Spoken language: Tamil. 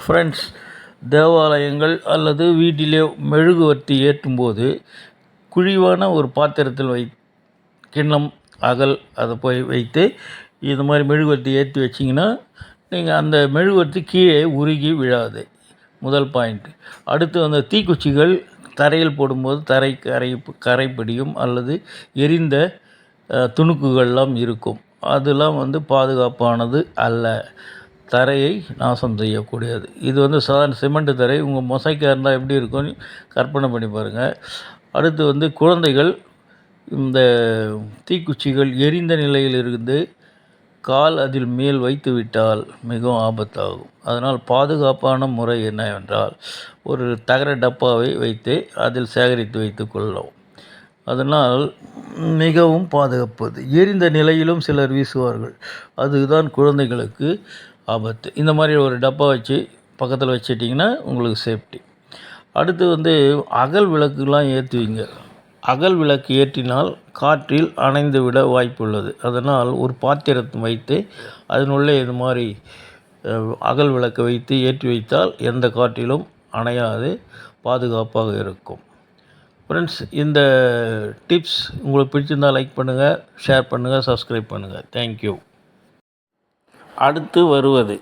ஃப்ரெண்ட்ஸ், தேவாலயங்கள் அல்லது வீட்டிலே மெழுகுவர்த்தி ஏற்றும்போது குழிவான ஒரு பாத்திரத்தில் கிண்ணம் அகல் அதை போய் வைத்து இது மாதிரி மெழுகுவர்த்தி ஏற்றி வச்சிங்கன்னா நீங்கள் அந்த மெழுகுவர்த்தி கீழே உருகி விழாது. முதல் பாயிண்ட். அடுத்து அந்த தீக்குச்சிகள் தரையில் போடும்போது கரைப்பிடியும் அல்லது எரிந்த துணுக்குகள்லாம் இருக்கும். அதெல்லாம் பாதுகாப்பானது அல்ல. தரையை நாசம் செய்யக்கூடியது. இது சாதாரண சிமெண்ட் தரை. உங்கள் மொசைக்காக இருந்தால் எப்படி இருக்கும்னு கற்பனை பண்ணி பாருங்கள். அடுத்து குழந்தைகள் இந்த தீக்குச்சிகள் எரிந்த நிலையில் இருந்து கால் அதில் மேல் வைத்து விட்டால் மிகவும் ஆபத்தாகும். அதனால் பாதுகாப்பான முறை என்னவென்றால் ஒரு தகர டப்பாவை வைத்து அதில் சேகரித்து வைத்து கொள்ளலாம். அதனால் மிகவும் பாதுகாப்பது. எரிந்த நிலையிலும் சிலர் வீசுவார்கள். அதுதான் குழந்தைகளுக்கு ஆபத்து. இந்த மாதிரி ஒரு டப்பா வச்சு பக்கத்தில் வச்சிட்டிங்கன்னா உங்களுக்கு சேஃப்டி. அடுத்து அகல் விளக்குலாம் ஏற்றுவீங்க. அகல் விளக்கு ஏற்றினால் காற்றில் அணைந்து விட வாய்ப்புள்ளது. அதனால் ஒரு பாத்திரத்தை வைத்து அதனுள்ளே இது மாதிரி அகல் விளக்கை வைத்து ஏற்றி வைத்தால் எந்த காற்றிலும் அணையாது பாதுகாப்பாக இருக்கும். ஃப்ரெண்ட்ஸ், இந்த டிப்ஸ் உங்களுக்கு பிடிச்சிருந்தால் லைக் பண்ணுங்கள், ஷேர் பண்ணுங்கள், சப்ஸ்கிரைப் பண்ணுங்கள். தேங்க்யூ. அடுத்து வருவது